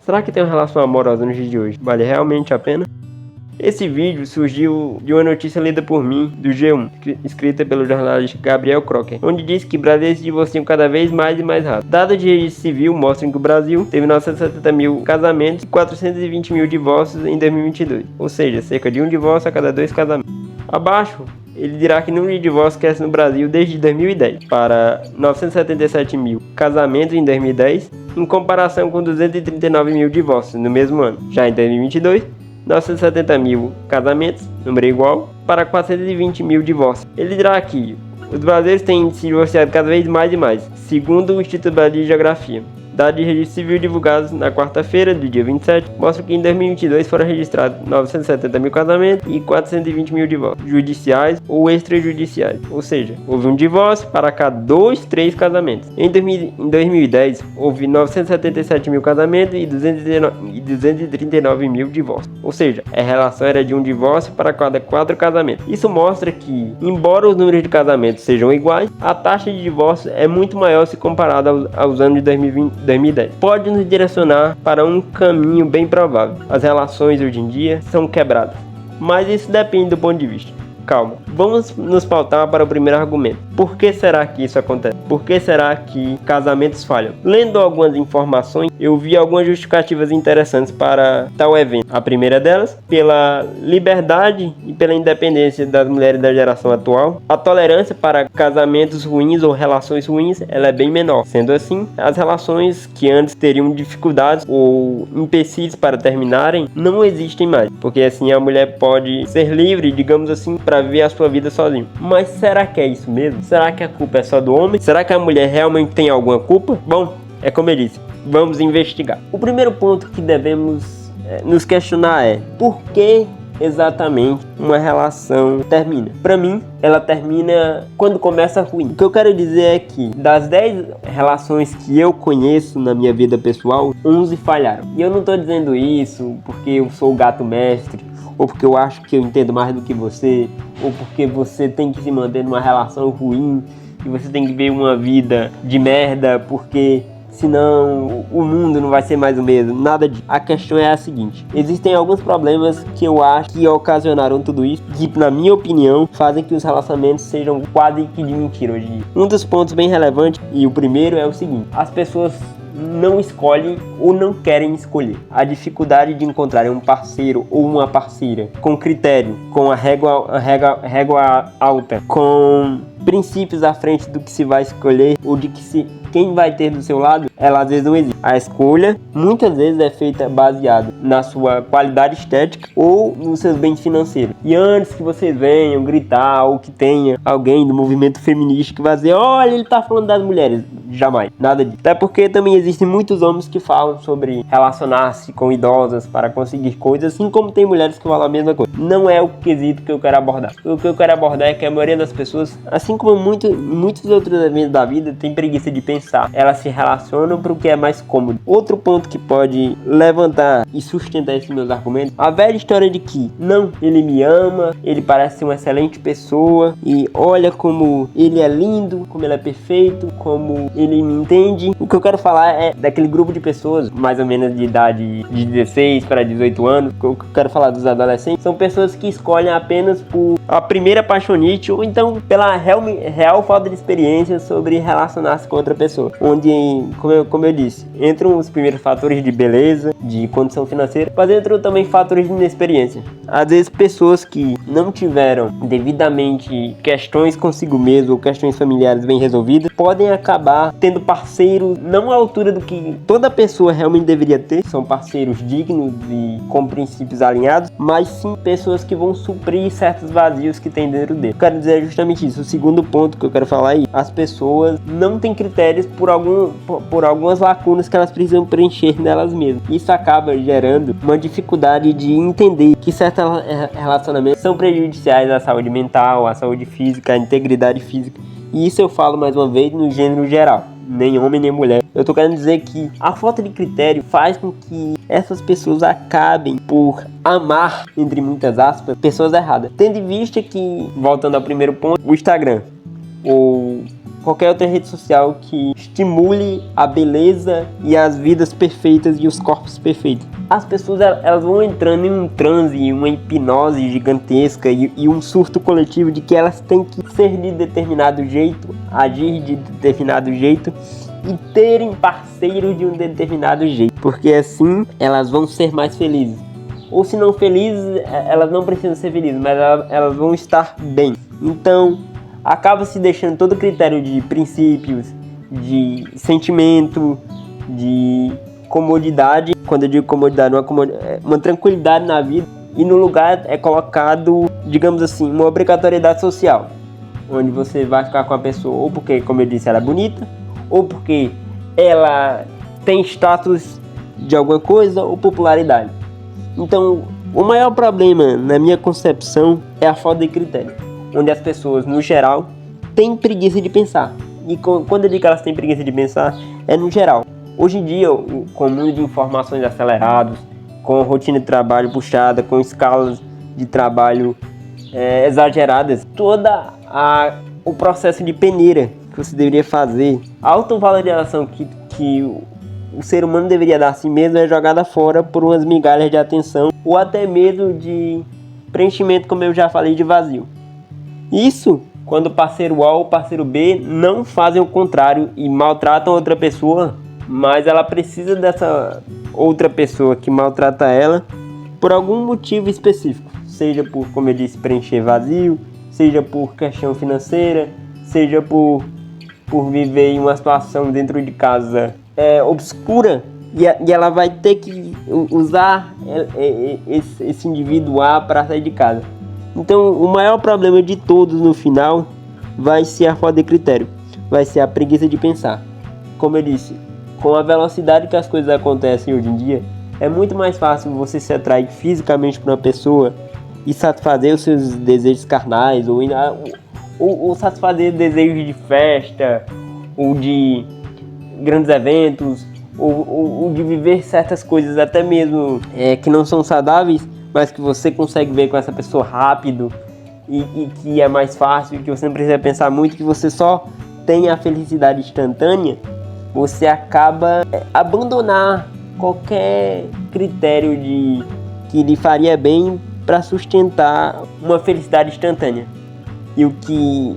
Será que ter uma relação amorosa nos dias de hoje vale realmente a pena? Esse vídeo surgiu de uma notícia lida por mim, do G1, escrita pelo jornalista Gabriel Crocker, onde diz que brasileiros se divorciam cada vez mais e mais rápido. Dados de registro civil mostram que o Brasil teve 970 mil casamentos e 420 mil divórcios em 2022, ou seja, cerca de um divórcio a cada 2 casamentos. Abaixo, ele dirá que o número de divórcios cresce no Brasil desde 2010 para 977 mil casamentos em 2010, em comparação com 239 mil divórcios no mesmo ano. Já em 2022, 970 mil casamentos, número igual, para 420 mil divórcios. Ele dirá que os brasileiros têm se divorciado cada vez mais e mais, segundo o Instituto Brasileiro de Geografia. Dados de registro civil divulgados na quarta-feira, do dia 27, mostram que em 2022 foram registrados 970 mil casamentos e 420 mil divórcios judiciais ou extrajudiciais. Ou seja, houve um divórcio para cada 3 casamentos. Em 2010, houve 977 mil casamentos e 239 mil divórcios. Ou seja, a relação era de um divórcio para cada 4 casamentos. Isso mostra que, embora os números de casamentos sejam iguais, a taxa de divórcio é muito maior se comparada aos anos de 2010. Pode nos direcionar para um caminho bem provável. As relações hoje em dia são quebradas, mas isso depende do ponto de vista. Calma, vamos nos pautar para o primeiro argumento. Por que será que isso acontece? Por que será que casamentos falham? Lendo algumas informações, eu vi algumas justificativas interessantes para tal evento. A primeira delas, pela liberdade e pela independência das mulheres da geração atual, a tolerância para casamentos ruins ou relações ruins, ela é bem menor. Sendo assim, as relações que antes teriam dificuldades ou empecilhos para terminarem, não existem mais. Porque assim a mulher pode ser livre, digamos assim, para viver a sua vida sozinho. Mas será que é isso mesmo? Será que a culpa é só do homem? Será que a mulher realmente tem alguma culpa? Bom, é como eu disse, vamos investigar. O primeiro ponto que devemos nos questionar é: por que exatamente uma relação termina? Para mim, ela termina quando começa ruim. O que eu quero dizer é que das 10 relações que eu conheço na minha vida pessoal, 11 falharam. E eu não tô dizendo isso porque eu sou o gato mestre, ou porque eu acho que eu entendo mais do que você, ou porque você tem que se manter numa relação ruim e você tem que ver uma vida de merda porque senão o mundo não vai ser mais o mesmo. Nada disso. A questão é a seguinte: existem alguns problemas que eu acho que ocasionaram tudo isso, que na minha opinião fazem que os relacionamentos sejam quase que de mentira hoje em dia. Um dos pontos bem relevantes, e o primeiro é o seguinte: as pessoas não escolhem ou não querem escolher. A dificuldade de encontrar um parceiro ou uma parceira com critério, com a régua alta, com princípios à frente do que se vai escolher ou de que quem vai ter do seu lado, ela às vezes não existe. A escolha muitas vezes é feita baseada na sua qualidade estética ou nos seus bens financeiros. E antes que vocês venham gritar ou que tenha alguém do movimento feminista que vai dizer: olha, ele tá falando das mulheres. Jamais, nada disso. Até porque também existem muitos homens que falam sobre relacionar-se com idosas para conseguir coisas, assim como tem mulheres que falam a mesma coisa. Não é o quesito que eu quero abordar. O que eu quero abordar é que a maioria das pessoas, assim como muitos outros eventos da vida, tem preguiça de pensar. Elas se relacionam para o que é mais cômodo. Outro ponto que pode levantar e sustentar esses meus argumentos: a velha história de que não, ele me ama, ele parece ser uma excelente pessoa e olha como ele é lindo, como ele é perfeito, como ele me entende. O que eu quero falar é daquele grupo de pessoas, mais ou menos de idade de 16 para 18 anos. O que eu quero falar dos adolescentes são pessoas que escolhem apenas por a primeira paixonite ou então pela real falta de experiência sobre relacionar-se com outra pessoa. Onde, como eu disse, entram os primeiros fatores de beleza, de condição financeira, mas entram também fatores de inexperiência. Às vezes pessoas que não tiveram devidamente questões consigo mesmo ou questões familiares bem resolvidas podem acabar tendo parceiros não à altura do que toda pessoa realmente deveria ter. São parceiros dignos e com princípios alinhados, mas sim pessoas que vão suprir certos vazios que tem dentro dele. Eu quero dizer justamente isso. O segundo ponto que eu quero falar aí: as pessoas não têm critérios por algumas lacunas que elas precisam preencher nelas mesmas. Isso acaba gerando uma dificuldade de entender que certos relacionamentos são prejudiciais à saúde mental, à saúde física, à integridade física. E isso eu falo mais uma vez no gênero geral, nem homem nem mulher. Eu tô querendo dizer que a falta de critério faz com que essas pessoas acabem por amar, entre muitas aspas, pessoas erradas. Tendo em vista que, voltando ao primeiro ponto, o Instagram, ou qualquer outra rede social que estimule a beleza e as vidas perfeitas e os corpos perfeitos. As pessoas elas vão entrando em um transe, uma hipnose gigantesca e um surto coletivo de que elas têm que ser de determinado jeito, agir de determinado jeito e terem parceiros de um determinado jeito, porque assim elas vão ser mais felizes. Ou se não felizes, elas não precisam ser felizes, mas elas vão estar bem. Então, acaba se deixando todo critério de princípios, de sentimento, de comodidade. Quando eu digo comodidade, uma tranquilidade na vida. E no lugar é colocado, digamos assim, uma obrigatoriedade social, onde você vai ficar com a pessoa ou porque, como eu disse, ela é bonita, ou porque ela tem status de alguma coisa ou popularidade. Então, o maior problema, na minha concepção, é a falta de critério, onde as pessoas, no geral, têm preguiça de pensar. E quando eu digo que elas têm preguiça de pensar, é no geral. Hoje em dia, com o mundo de informações acelerados, com rotina de trabalho puxada, com escalas de trabalho exageradas, o processo de peneira que você deveria fazer, a autovalorização que o ser humano deveria dar a si mesmo é jogada fora por umas migalhas de atenção ou até mesmo de preenchimento, como eu já falei, de vazio. Isso quando o parceiro A ou o parceiro B não fazem o contrário e maltratam outra pessoa, mas ela precisa dessa outra pessoa que maltrata ela por algum motivo específico, seja por, como eu disse, preencher vazio, seja por questão financeira, seja por viver em uma situação dentro de casa obscura, e ela vai ter que usar esse indivíduo A para sair de casa. Então, o maior problema de todos no final vai ser a falta de critério, vai ser a preguiça de pensar. Como eu disse, com a velocidade que as coisas acontecem hoje em dia, é muito mais fácil você se atrair fisicamente para uma pessoa e satisfazer os seus desejos carnais, ou satisfazer desejos de festa, ou de grandes eventos, ou de viver certas coisas até mesmo que não são saudáveis, mas que você consegue ver com essa pessoa rápido e que é mais fácil, que você não precisa pensar muito, que você só tem a felicidade instantânea. Você acaba abandonar qualquer critério que lhe faria bem para sustentar uma felicidade instantânea. E o que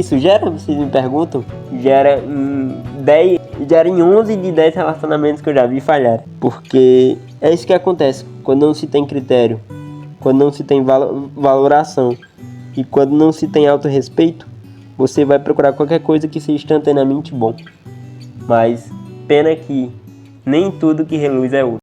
isso gera, vocês me perguntam? Gera em 11 de 10 relacionamentos que eu já vi falhar. Porque é isso que acontece quando não se tem critério, quando não se tem valoração e quando não se tem autorrespeito. Você vai procurar qualquer coisa que seja instantaneamente bom. Mas pena que nem tudo que reluz é ouro.